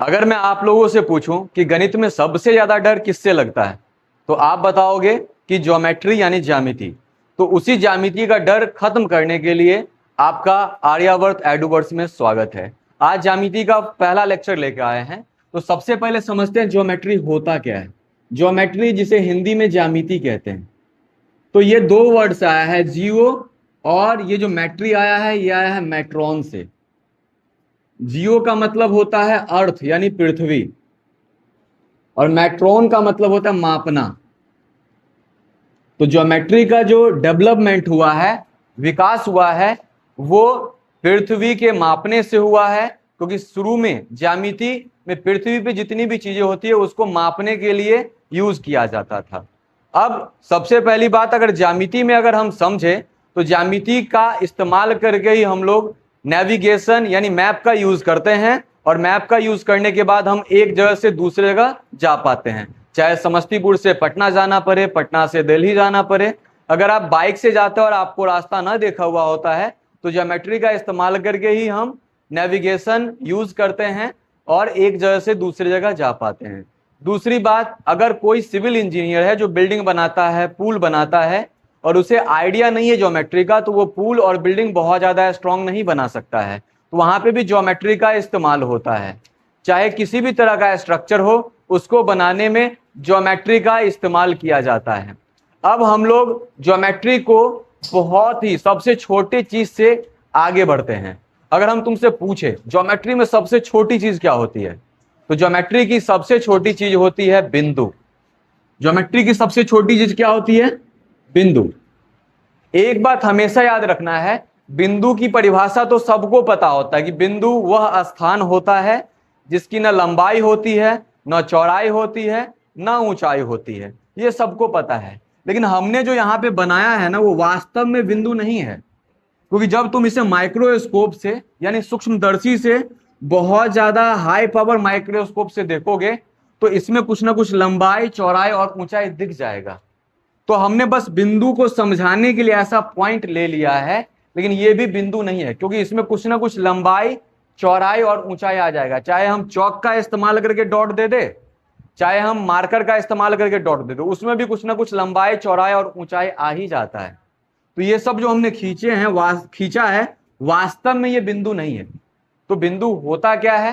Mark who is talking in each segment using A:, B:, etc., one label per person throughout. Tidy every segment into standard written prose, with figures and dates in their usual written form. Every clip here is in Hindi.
A: अगर मैं आप लोगों से पूछूं कि गणित में सबसे ज्यादा डर किससे लगता है, तो आप बताओगे कि ज्योमेट्री यानी ज्यामिति। तो उसी ज्यामिति का डर खत्म करने के लिए आपका आर्यावर्त एडुवर्स में स्वागत है। आज ज्यामिति का पहला लेक्चर लेकर आए हैं। तो सबसे पहले समझते हैं ज्योमेट्री होता क्या है। ज्योमेट्री, जिसे हिंदी में ज्यामिति कहते हैं, तो ये दो वर्ड्स आया है, जियो, और ये जो मैट्री आया है ये आया है मैट्रॉन से। जियो का मतलब होता है अर्थ यानी पृथ्वी, और मैट्रॉन का मतलब होता है मापना। तो ज्योमेट्री का जो डेवलपमेंट हुआ है, विकास हुआ है, वो पृथ्वी के मापने से हुआ है। क्योंकि शुरू में ज्यामिति में पृथ्वी पे जितनी भी चीजें होती है उसको मापने के लिए यूज किया जाता था। अब सबसे पहली बात, अगर ज्यामिति में अगर हम समझे तो ज्यामिति का इस्तेमाल करके ही हम लोग नेविगेशन यानी मैप का यूज करते हैं, और मैप का यूज करने के बाद हम एक जगह से दूसरे जगह जा पाते हैं। चाहे समस्तीपुर से पटना जाना पड़े, पटना से दिल्ली जाना पड़े, अगर आप बाइक से जाते हो और आपको रास्ता ना देखा हुआ होता है तो ज्योमेट्री का इस्तेमाल करके ही हम नेविगेशन यूज करते हैं और एक जगह से दूसरी जगह जा पाते हैं। दूसरी बात, अगर कोई सिविल इंजीनियर है जो बिल्डिंग बनाता है, पुल बनाता है, और उसे आइडिया नहीं है ज्योमेट्री का, तो वो पुल और बिल्डिंग बहुत ज्यादा स्ट्रांग नहीं बना सकता है। तो वहां पे भी ज्योमेट्री का इस्तेमाल होता है। चाहे किसी भी तरह का स्ट्रक्चर हो, उसको बनाने में ज्योमेट्री का इस्तेमाल किया जाता है। अब हम लोग ज्योमेट्री को बहुत ही सबसे छोटी चीज से आगे बढ़ते हैं। अगर हम तुमसे पूछे ज्योमेट्री में सबसे छोटी चीज क्या होती है, तो ज्योमेट्री की सबसे छोटी चीज होती है बिंदु। ज्योमेट्री की सबसे छोटी चीज क्या होती है? बिंदु। एक बात हमेशा याद रखना है, बिंदु की परिभाषा तो सबको पता होता है कि बिंदु वह स्थान होता है जिसकी न लंबाई होती है, न चौड़ाई होती है, न ऊंचाई होती है। ये सबको पता है। लेकिन हमने जो यहाँ पे बनाया है ना, वो वास्तव में बिंदु नहीं है। क्योंकि जब तुम इसे माइक्रोस्कोप से यानी सूक्ष्मदर्शी से बहुत ज्यादा हाई पावर माइक्रोस्कोप से देखोगे तो इसमें कुछ ना कुछ लंबाई, चौड़ाई और ऊंचाई दिख जाएगा। तो हमने बस बिंदु को समझाने के लिए ऐसा पॉइंट ले लिया है, लेकिन ये भी बिंदु नहीं है, क्योंकि इसमें कुछ ना कुछ लंबाई, चौड़ाई और ऊंचाई आ जाएगा। चाहे हम चौक का इस्तेमाल करके डॉट दे दे, चाहे हम मार्कर का इस्तेमाल करके डॉट दे दे, उसमें भी कुछ ना कुछ लंबाई, चौड़ाई और ऊंचाई आ ही जाता है। तो ये सब जो हमने खींचे हैं, खींचा है, वास्तव में ये बिंदु नहीं है। तो बिंदु होता क्या है?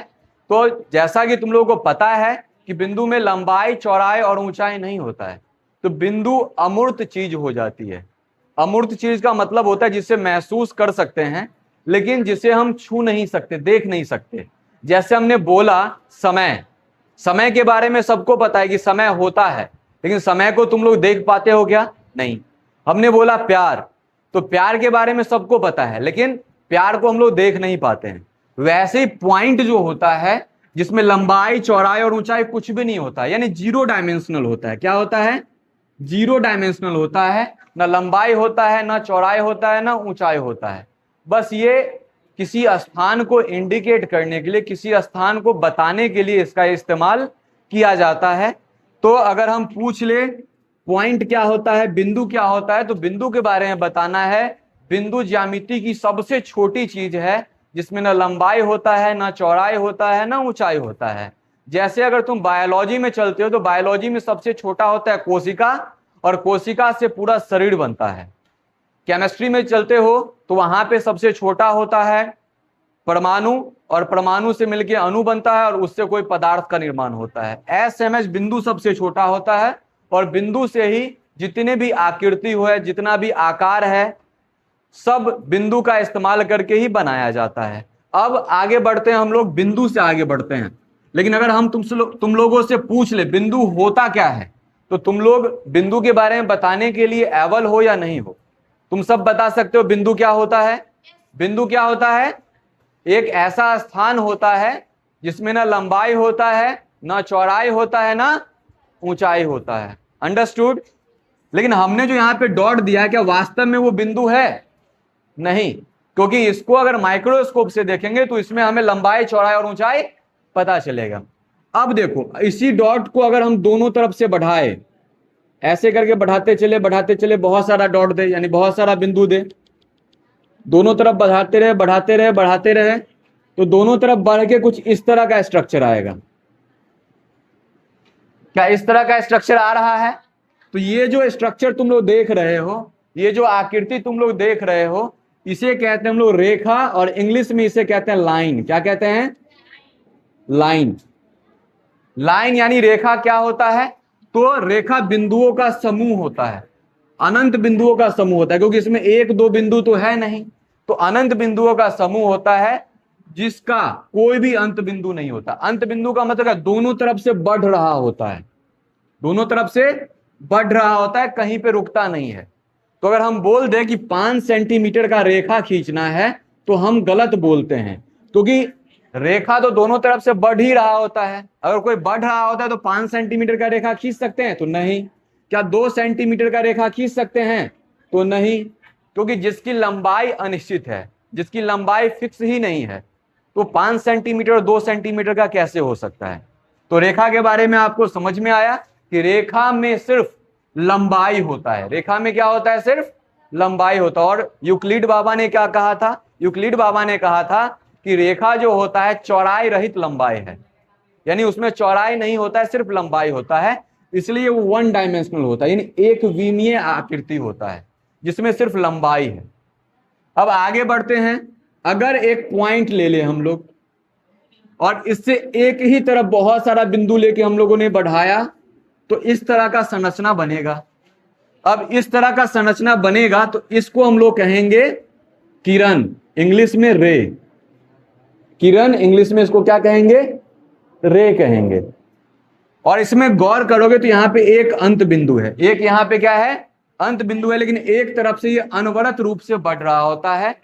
A: तो जैसा कि तुम लोगों को पता है कि बिंदु में लंबाई, चौड़ाई और ऊंचाई नहीं होता है। तो बिंदु अमूर्त चीज हो जाती है। अमूर्त चीज का मतलब होता है जिसे महसूस कर सकते हैं लेकिन जिसे हम छू नहीं सकते, देख नहीं सकते। जैसे हमने बोला समय, समय के बारे में सबको पता है कि समय होता है, लेकिन समय को तुम लोग देख पाते हो क्या? नहीं। हमने बोला प्यार, तो प्यार के बारे में सबको पता है, लेकिन प्यार को हम लोग देख नहीं पाते हैं। वैसे ही पॉइंट जो होता है जिसमें लंबाई, चौड़ाई और ऊंचाई कुछ भी नहीं होता है, यानी जीरो डायमेंशनल होता है। क्या होता है? जीरो डायमेंशनल होता है। ना लंबाई होता है, ना चौड़ाई होता है, ना ऊंचाई होता है। बस ये किसी स्थान को इंडिकेट करने के लिए, किसी स्थान को बताने के लिए इसका इस्तेमाल किया जाता है। तो अगर हम पूछ ले पॉइंट क्या होता है, बिंदु क्या होता है, तो बिंदु के बारे में बताना है। बिंदु ज्यामिति की सबसे छोटी चीज है जिसमें ना लंबाई होता है, ना चौड़ाई होता है, ना ऊंचाई होता है। जैसे अगर तुम बायोलॉजी में चलते हो तो बायोलॉजी में सबसे छोटा होता है कोशिका, और कोशिका से पूरा शरीर बनता है। केमिस्ट्री में चलते हो तो वहां पे सबसे छोटा होता है परमाणु, और परमाणु से मिलकर अणु बनता है और उससे कोई पदार्थ का निर्माण होता है। एसएमएस बिंदु सबसे छोटा होता है, और बिंदु से ही जितने भी आकृति हुए, जितना भी आकार है, सब बिंदु का इस्तेमाल करके ही बनाया जाता है। अब आगे बढ़ते हैं, हम लोग बिंदु से आगे बढ़ते हैं। लेकिन अगर हम तुम लोगों से पूछ ले बिंदु होता क्या है, तो तुम लोग बिंदु के बारे में बताने के लिए एबल हो या नहीं हो? तुम सब बता सकते हो बिंदु क्या होता है? बिंदु क्या होता है? एक ऐसा स्थान होता है जिसमें ना लंबाई होता है, ना चौड़ाई होता है, ना ऊंचाई होता है। अंडरस्टूड? लेकिन हमने जो यहां पे डॉट दिया है, क्या वास्तव में वो बिंदु है? नहीं, क्योंकि इसको अगर माइक्रोस्कोप से देखेंगे तो इसमें हमें लंबाई, चौड़ाई और ऊंचाई पता चलेगा। अब देखो, इसी डॉट को अगर हम दोनों तरफ से बढ़ाए, ऐसे करके बढ़ाते चले, बहुत सारा डॉट दे यानी बहुत सारा बिंदु दे, दोनों तरफ बढ़ाते रहे, तो तो दोनों तरफ बढ़ के कुछ इस तरह का स्ट्रक्चर आएगा। क्या इस तरह का स्ट्रक्चर आ रहा है? तो ये जो स्ट्रक्चर तुम लोग देख रहे हो, ये जो आकृति तुम लोग देख रहे हो, इसे कहते हैं हम लोग रेखा, और इंग्लिश में इसे कहते हैं लाइन। क्या कहते हैं? लाइन। लाइन यानी रेखा क्या होता है? तो रेखा बिंदुओं का समूह होता है, अनंत बिंदुओं का समूह होता है, क्योंकि इसमें एक दो बिंदु तो है नहीं, तो अनंत बिंदुओं का समूह होता है जिसका कोई भी अंत बिंदु नहीं होता। अंत बिंदु का मतलब दोनों तरफ से बढ़ रहा होता है, दोनों तरफ से बढ़ रहा होता है, कहीं पे रुकता नहीं है। तो अगर हम बोल दें कि 5 सेंटीमीटर का रेखा खींचना है तो हम गलत बोलते हैं, क्योंकि रेखा तो दोनों तरफ से बढ़ ही रहा होता है। अगर कोई बढ़ रहा होता है तो 5 सेंटीमीटर का रेखा खींच सकते हैं? तो नहीं। क्या 2 सेंटीमीटर का रेखा खींच सकते हैं? तो नहीं, क्योंकि जिसकी लंबाई अनिश्चित है, जिसकी लंबाई फिक्स ही नहीं है, तो 5 सेंटीमीटर और 2 सेंटीमीटर का कैसे हो सकता है? तो रेखा के बारे में आपको समझ में आया कि रेखा में सिर्फ लंबाई होता है। रेखा में क्या होता है? सिर्फ लंबाई होता है। और यूक्लिड बाबा ने क्या कहा था? यूक्लिड बाबा ने कहा था कि रेखा जो होता है चौड़ाई रहित लंबाई है, यानी उसमें चौड़ाई नहीं होता है, सिर्फ लंबाई होता है, इसलिए वो 1 डायमेंशनल होता है, यानी एक विमीय आकृति होता है जिसमें सिर्फ लंबाई है। अब आगे बढ़ते हैं। अगर एक पॉइंट ले ले हम लोग और इससे एक ही तरफ बहुत सारा बिंदु लेके हम लोगों ने बढ़ाया, तो इस तरह का संरचना बनेगा। अब इस तरह का संरचना बनेगा तो इसको हम लोग कहेंगे किरण, इंग्लिश में रे। किरण इंग्लिश में इसको क्या कहेंगे? रे कहेंगे। और इसमें गौर करोगे तो यहां पे एक अंत बिंदु है, एक यहां पे क्या है? अंत बिंदु है, लेकिन एक तरफ से ये अनवरत रूप से बढ़ रहा होता है,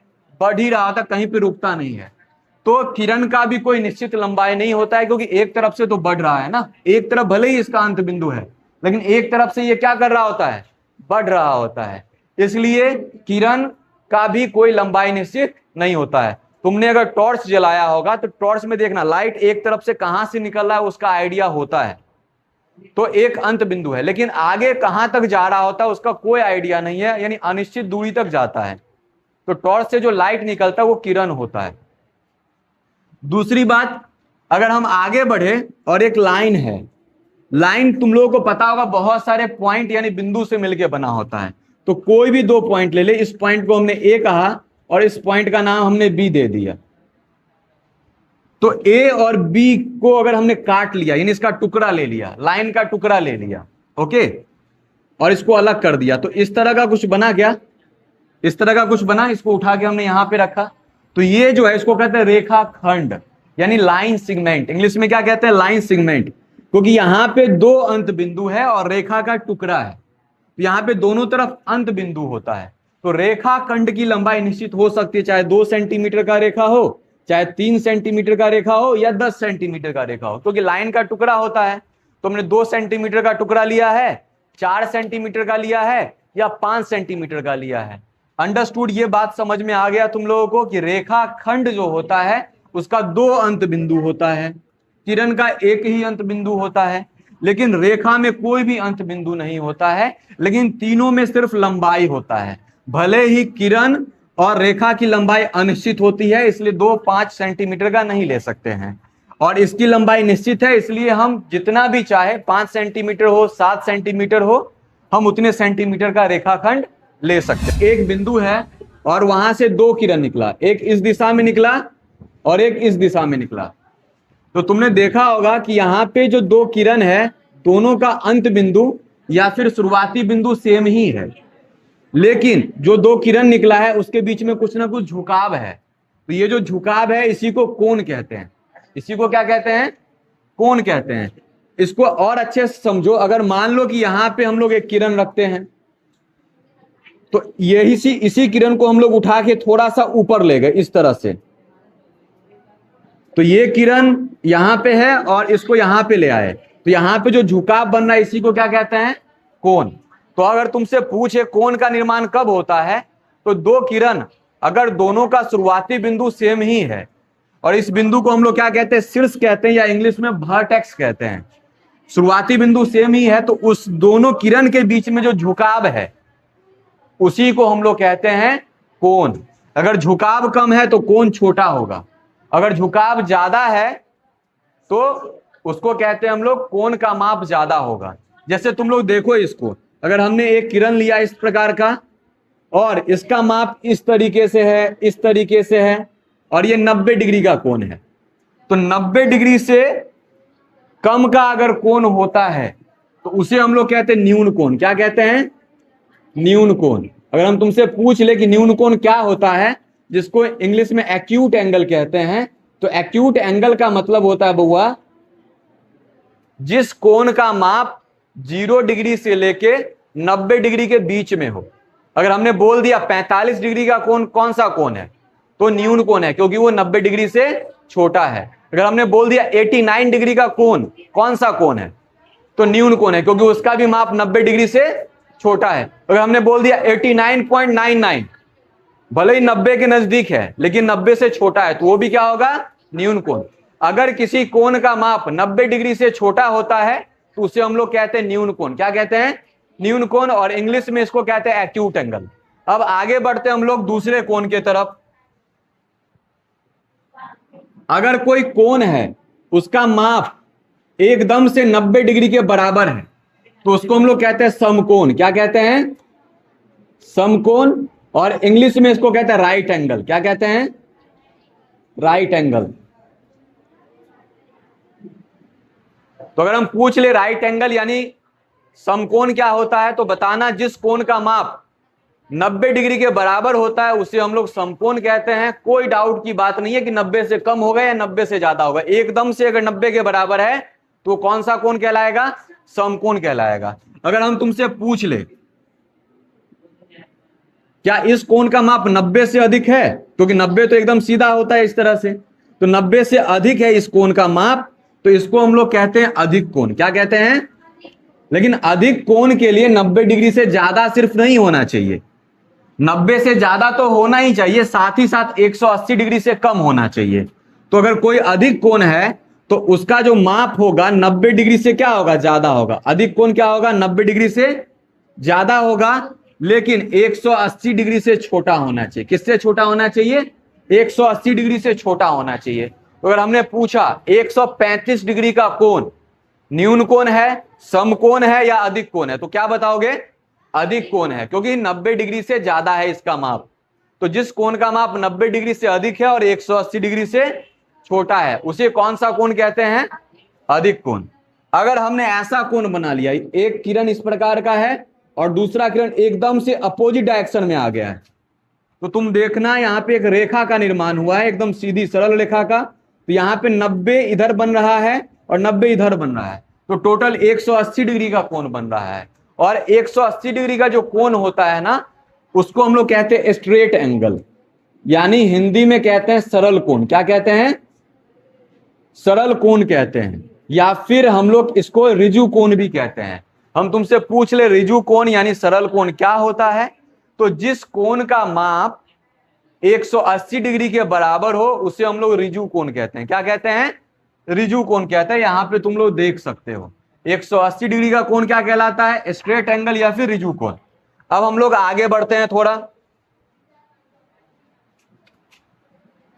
A: बढ़ ही रहा होता है, कहीं पे रुकता नहीं है। तो किरण का भी कोई निश्चित लंबाई नहीं होता है, क्योंकि एक तरफ से तो बढ़ रहा है ना, एक तरफ भले ही इसका अंत बिंदु है, लेकिन एक तरफ से ये क्या कर रहा होता है? बढ़ रहा होता है। इसलिए किरण का भी कोई लंबाई निश्चित नहीं होता है। तुमने अगर टॉर्च जलाया होगा तो टॉर्च में देखना लाइट एक तरफ से कहां से निकल रहा है उसका आइडिया होता है, तो एक अंत बिंदु है, लेकिन आगे कहां तक जा रहा होता है उसका कोई आइडिया नहीं है, यानी अनिश्चित दूरी तक जाता है। तो टॉर्च से जो लाइट निकलता है वो किरण होता है। दूसरी बात, अगर हम आगे बढ़े और एक लाइन है, लाइन तुम लोगों को पता होगा बहुत सारे पॉइंट यानी बिंदु से मिलकर बना होता है। तो कोई भी 2 पॉइंट ले ले, इस पॉइंट को हमने ए कहा और इस पॉइंट का नाम हमने बी दे दिया। तो ए और बी को अगर हमने काट लिया, यानी इसका टुकड़ा ले लिया, लाइन का टुकड़ा ले लिया, ओके, और इसको अलग कर दिया, तो इस तरह का कुछ बना क्या? इस तरह का कुछ बना। इसको उठा के हमने यहां पे रखा, तो ये जो है इसको कहते हैं रेखा खंड, यानी लाइन सिगमेंट। इंग्लिश में क्या कहते हैं? लाइन सिगमेंट, क्योंकि यहां पे 2 अंत बिंदु है और रेखा का टुकड़ा है, तो यहां पे दोनों तरफ अंत बिंदु होता है। तो रेखा खंड की लंबाई निश्चित हो सकती है, चाहे 2 सेंटीमीटर का रेखा हो, चाहे 3 सेंटीमीटर का रेखा हो, या 10 सेंटीमीटर का रेखा हो, क्योंकि लाइन का टुकड़ा होता है। तो हमने 2 सेंटीमीटर का टुकड़ा लिया है, 4 सेंटीमीटर का लिया है, या 5 सेंटीमीटर का लिया है। अंडरस्टूड? ये बात समझ में आ गया तुम लोगों को कि रेखा खंड जो होता है उसका 2 अंत बिंदु होता है, किरण का एक ही अंत बिंदु होता है, लेकिन रेखा में कोई भी अंत बिंदु नहीं होता है, लेकिन तीनों में सिर्फ लंबाई होता है। भले ही किरण और रेखा की लंबाई अनिश्चित होती है, इसलिए 2-5 सेंटीमीटर का नहीं ले सकते हैं, और इसकी लंबाई निश्चित है, इसलिए हम जितना भी चाहे 5 सेंटीमीटर हो, 7 सेंटीमीटर हो, हम उतने सेंटीमीटर का रेखाखंड ले सकते हैं। एक बिंदु है और वहां से 2 किरण निकला, एक इस दिशा में निकला और एक इस दिशा में निकला। तो तुमने देखा होगा कि यहाँ पे जो 2 किरण है, दोनों का अंत बिंदु या फिर शुरुआती बिंदु सेम ही है, लेकिन जो 2 किरण निकला है उसके बीच में कुछ ना कुछ झुकाव है। तो ये जो झुकाव है इसी को कोण कहते हैं। इसी को क्या कहते हैं? कोण कहते हैं। इसको और अच्छे से समझो, अगर मान लो कि यहां पे हम लोग एक किरण रखते हैं, तो यही इसी किरण को हम लोग उठा के थोड़ा सा ऊपर ले गए इस तरह से, तो ये किरण यहां पे है और इसको यहां पे ले आए, तो यहां पे जो झुकाव बन रहा है इसी को क्या कहते हैं? कोण। तो अगर तुमसे पूछे कोण का निर्माण कब होता है, तो 2 किरण अगर दोनों का शुरुआती बिंदु सेम ही है, और इस बिंदु को हम लोग क्या कहते हैं? शीर्ष कहते हैं, या इंग्लिश में वर्टेक्स कहते हैं। शुरुआती बिंदु सेम ही है, तो उस दोनों किरण के बीच में जो झुकाव है उसी को हम लोग कहते हैं कोण। अगर झुकाव कम है तो कोण छोटा होगा, अगर झुकाव ज्यादा है तो उसको कहते हैं हम लोग कोण का माप ज्यादा होगा। जैसे तुम लोग देखो इसको, अगर हमने एक किरण लिया इस प्रकार का और इसका माप इस तरीके से है, इस तरीके से है, और ये 90 डिग्री का कोण है, तो 90 डिग्री से कम का अगर कोण होता है तो उसे हम लोग कहते हैं न्यून कोण। क्या कहते हैं? न्यून कोण। अगर हम तुमसे पूछ ले कि न्यून कोण क्या होता है, जिसको इंग्लिश में एक्यूट एंगल कहते हैं, तो एक्यूट एंगल का मतलब होता है बउआ जिस कोण का माप 0 डिग्री से लेके 90 डिग्री के बीच में हो। अगर हमने बोल दिया 45 डिग्री का कोण कौन सा कोण है, तो न्यून कोण है, क्योंकि वो 90 डिग्री से छोटा है। अगर हमने बोल दिया 89 डिग्री का कोण कौन सा कोण है, तो न्यून कोण है, क्योंकि उसका भी माप 90 डिग्री से छोटा है। अगर हमने बोल दिया 89.99, भले ही 90 के नजदीक है लेकिन 90 से छोटा है, तो वो भी क्या होगा? न्यून कोण। अगर किसी कोण का माप 90 डिग्री से छोटा होता है तो उसे हम लोग कहते हैं न्यून कोण। क्या कहते हैं? न्यून कोण, और इंग्लिश में इसको कहते हैं एक्यूट एंगल। अब आगे बढ़ते हम लोग दूसरे कोण के तरफ। अगर कोई कोण है उसका माप एकदम से 90 डिग्री के बराबर है तो उसको हम लोग कहते हैं समकोण। क्या कहते हैं? समकोण, और इंग्लिश में इसको कहते हैं राइट एंगल। क्या कहते हैं? Right angle. तो अगर हम पूछ ले राइट एंगल यानी समकोण क्या होता है, तो बताना जिस कोण का माप 90 डिग्री के बराबर होता है उसे हम लोग समकोण कहते हैं। कोई डाउट की बात नहीं है कि 90 से कम होगा या 90 से ज्यादा होगा। एकदम से अगर 90 के बराबर है तो कौन सा कोण कहलाएगा? समकोण कहलाएगा। अगर हम तुमसे पूछ ले क्या इस कोण का माप 90 से अधिक है, क्योंकि 90 तो एकदम सीधा होता है इस तरह से, तो 90 से अधिक है इस कोण का माप, तो इसको हम लोग कहते हैं अधिक कोण। क्या कहते हैं? लेकिन अधिक कोण के लिए 90 डिग्री से ज्यादा सिर्फ नहीं होना चाहिए, 90 से ज्यादा तो होना ही चाहिए, साथ ही साथ 180 डिग्री से कम होना चाहिए। तो अगर कोई अधिक कोण है तो उसका जो माप होगा 90 डिग्री से क्या होगा? ज्यादा होगा। अधिक कोण क्या होगा? 90 डिग्री से ज्यादा होगा, लेकिन 180 डिग्री से छोटा होना चाहिए। किससे छोटा होना चाहिए? 180 डिग्री से छोटा होना चाहिए। तो अगर हमने पूछा 135 डिग्री का कोण न्यून कोण है, समकोण है या अधिक कोण है, तो क्या बताओगे? अधिक कोण है, क्योंकि 90 डिग्री से ज्यादा है इसका माप। तो जिस कोण का माप 90 डिग्री से अधिक है और 180 डिग्री से छोटा है उसे कौन सा कोण कहते हैं? अधिक कोण। अगर हमने ऐसा कोण बना लिया, एक किरण इस प्रकार का है और दूसरा किरण एकदम से अपोजिट डायरेक्शन में आ गया है, तो तुम देखना यहां पे एक रेखा का निर्माण हुआ है, एकदम सीधी सरल रेखा का। तो यहां पे 90 इधर बन रहा है और 90 इधर बन रहा है, तो टोटल 180 डिग्री का कोण बन रहा है। और 180 डिग्री का जो कोण होता है ना, उसको हम लोग कहते हैं स्ट्रेट एंगल, यानी हिंदी में कहते हैं सरल कोण। क्या कहते हैं? सरल कोण कहते हैं, या फिर हम लोग इसको ऋजु कोण भी कहते हैं। हम तुमसे पूछ ले ऋजु कोण यानी सरल कोण क्या होता है, तो जिस कोण का माप 180 डिग्री के बराबर हो उसे हम लोग ऋजु कोण कहते हैं। क्या कहते हैं? ऋजु कोण कहते हैं। यहां पे तुम लोग देख सकते हो 180 डिग्री का कोण क्या कहलाता है? स्ट्रेट एंगल या फिर ऋजु कोण। अब हम लोग आगे बढ़ते हैं थोड़ा।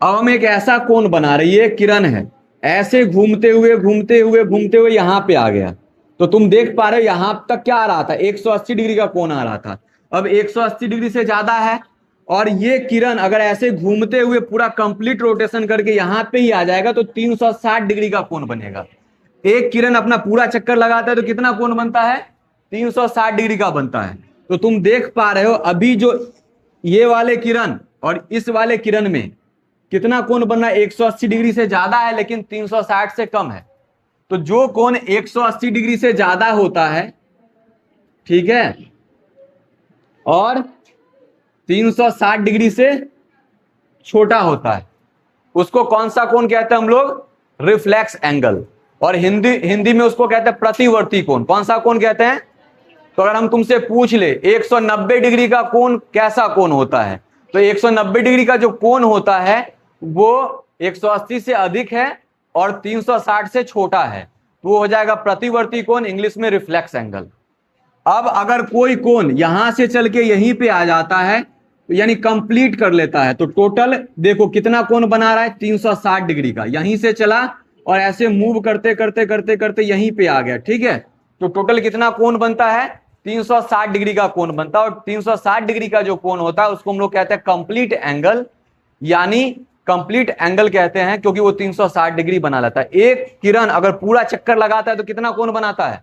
A: अब हम एक ऐसा कोण बना रही है, किरण है, ऐसे घूमते हुए घूमते हुए घूमते हुए यहां पे आ गया, तो तुम देख पा रहे हो यहां तक क्या आ रहा था? 180 डिग्री का कोण आ रहा था। अब 180 डिग्री से ज्यादा है और ये किरण अगर ऐसे घूमते हुए पूरा कंप्लीट रोटेशन करके यहां पे ही आ जाएगा तो 360 डिग्री का कोण बनेगा। एक किरण अपना पूरा चक्कर लगाता है तो कितना कोण बनता है? 360 डिग्री का बनता है। तो तुम देख पा रहे हो अभी जो ये वाले किरण और इस वाले किरण में कितना कोण बन रहा है? 180 डिग्री से ज्यादा है लेकिन 360 से कम है। तो जो कोण 180 डिग्री से ज्यादा होता है, ठीक है, और 360 डिग्री से छोटा होता है, उसको कौन सा कोण कहते हैं हम लोग? Reflex angle. और हिंदी में उसको कहते हैं प्रतिवर्ती कोण। कौन सा कोण कहते हैं? तो अगर हम तुमसे पूछ ले 190 डिग्री का कोण कैसा कोण होता है, तो 190 डिग्री का जो कोण होता है वो 180 से अधिक है और 360 से छोटा है, तो वो हो जाएगा प्रतिवर्ती कोण, इंग्लिश में रिफ्लेक्स एंगल। अब अगर कोई कोण यहां से चल के यहीं पे आ जाता है तो यानी कंप्लीट कर लेता है। तो टोटल देखो कितना कोण बना रहा है, 360 डिग्री का। यहीं से चला और ऐसे मूव करते करते करते करते यहीं पे आ गया, ठीक है। तो टोटल कितना कोण बनता है, 360 डिग्री का कोण बनता है। और 360 डिग्री का जो कोण होता है उसको हम लोग कहते हैं कंप्लीट एंगल, यानी कंप्लीट एंगल कहते हैं, क्योंकि वो 360 डिग्री बना लेता है। एक किरण अगर पूरा चक्कर लगाता है तो कितना कोण बनाता है,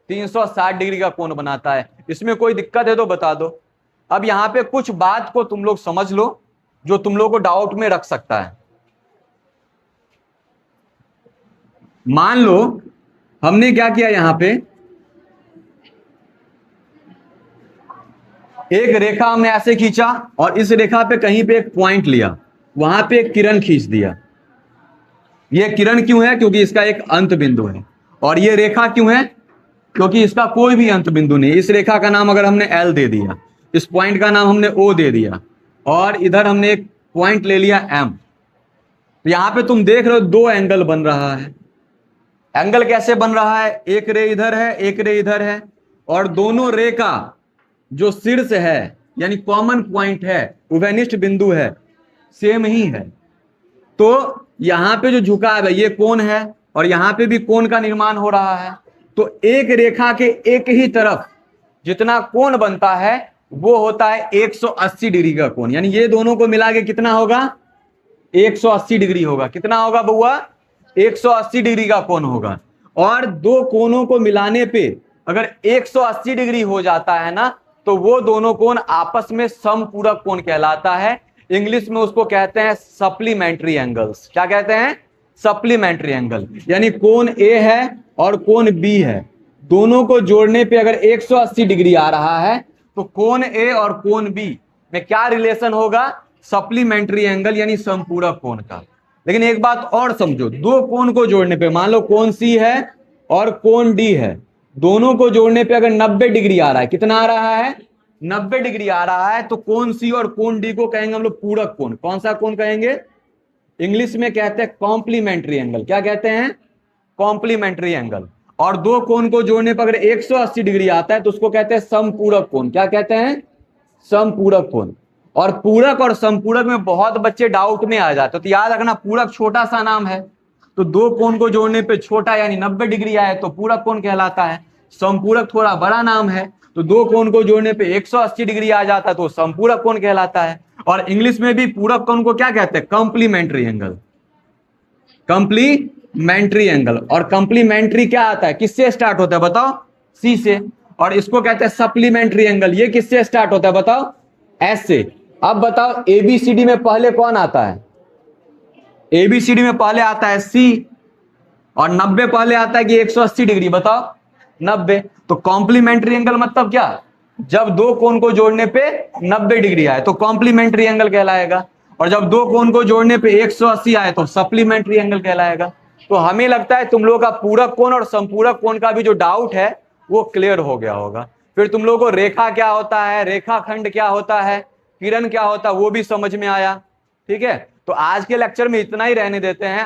A: 360 डिग्री का कोण बनाता है। इसमें कोई दिक्कत है तो बता दो। अब यहां पे कुछ बात को तुम लोग समझ लो जो तुम लोग को डाउट में रख सकता है। मान लो हमने क्या किया, यहां पे एक रेखा हमने ऐसे खींचा और इस रेखा पे कहीं पे एक पॉइंट लिया, वहां पे एक किरण खींच दिया। ये किरण क्यों है, क्योंकि इसका एक अंत बिंदु है। और ये रेखा क्यों है, क्योंकि इसका कोई भी अंत बिंदु नहीं। इस रेखा का नाम अगर हमने L दे दिया, इस पॉइंट का नाम हमने O दे दिया, और इधर हमने एक पॉइंट ले लिया M। तो यहां पे तुम देख रहे हो दो एंगल बन रहा है। एंगल कैसे बन रहा है, एक रे इधर है, एक रे इधर है, और दोनों रे का जो शीर्ष है यानी कॉमन पॉइंट है, उभयनिष्ठ बिंदु है, सेम ही है। तो यहां पे जो झुकाव है ये कोण है, और यहां पे भी कोण का निर्माण हो रहा है। तो एक रेखा के एक ही तरफ जितना कोण बनता है वो होता है 180 डिग्री का कोण। यानी ये दोनों को मिला के कितना होगा, 180 डिग्री होगा। कितना होगा बउआ, 180 डिग्री का कोण होगा। और दो कोणों को मिलाने पे अगर 180 डिग्री हो जाता है ना, तो वो दोनों कोण आपस में समपूरक कोण कहलाता है। इंग्लिश में उसको कहते हैं सप्लीमेंट्री एंगल्स। क्या कहते हैं, सप्लीमेंट्री एंगल। यानी कोण ए है और कोण बी है, दोनों को जोड़ने पे अगर 180 डिग्री आ रहा है तो कोण ए और कोण बी में क्या रिलेशन होगा, सप्लीमेंट्री एंगल यानी समपूरक कोण का। लेकिन एक बात और समझो, दो कोण को जोड़ने पे, मान लो कोण सी है और कोण डी है, दोनों को जोड़ने पे अगर 90 डिग्री आ रहा है, कितना आ रहा है, 90 डिग्री आ रहा है, तो कोण सी और कोण डी को कहेंगे हम लोग पूरक कोण। कौन सा कोण कहेंगे, इंग्लिश में कहते हैं कॉम्प्लीमेंट्री एंगल। क्या कहते हैं, कॉम्प्लीमेंट्री एंगल। और दो कोण को जोड़ने पर अगर 180 डिग्री आता है तो उसको कहते हैं समपूरक कोण। क्या कहते हैं, समपूरक कोण। और पूरक और समपूरक में बहुत बच्चे डाउट में आ जाते, तो याद रखना पूरक छोटा सा नाम है, तो दो कोण को जोड़ने पे छोटा यानी 90 डिग्री आए तो पूरक कोण कहलाता है। समपूरक थोड़ा बड़ा नाम है, तो दो कोण को जोड़ने पे 180 डिग्री आ जाता है तो समपूरक कोण कहलाता है। और इंग्लिश में भी पूरक कोण को क्या कहते हैं, कॉम्प्लीमेंट्री एंगल। Complementary angle. और कॉम्प्लीमेंट्री क्या आता है, किससे स्टार्ट होता है बताओ, सी से। और इसको कहते हैं सप्लीमेंट्री एंगल। ये किससे स्टार्ट होता है बताओ, एस से। अब बताओ एबीसीडी में पहले कौन आता है, एबीसीडी में पहले आता है सी, और 90 पहले आता है कि 180 डिग्री, बताओ 90। तो कॉम्प्लीमेंट्री एंगल मतलब क्या, जब दो कोण को जोड़ने पे 90 डिग्री आए तो कॉम्प्लीमेंट्री एंगल कहलाएगा, और जब दो कोण को जोड़ने पे 180 आए तो सप्लीमेंट्री एंगल कहलाएगा। तो हमें लगता है तुम लोगों का पूरक कोण और संपूरक कोण का भी जो डाउट है वो क्लियर हो गया होगा। फिर तुम लोगों को रेखा क्या होता है, रेखाखंड क्या होता है, किरण क्या होता है, वो भी समझ में आया। ठीक है, तो आज के लेक्चर में इतना ही रहने देते हैं।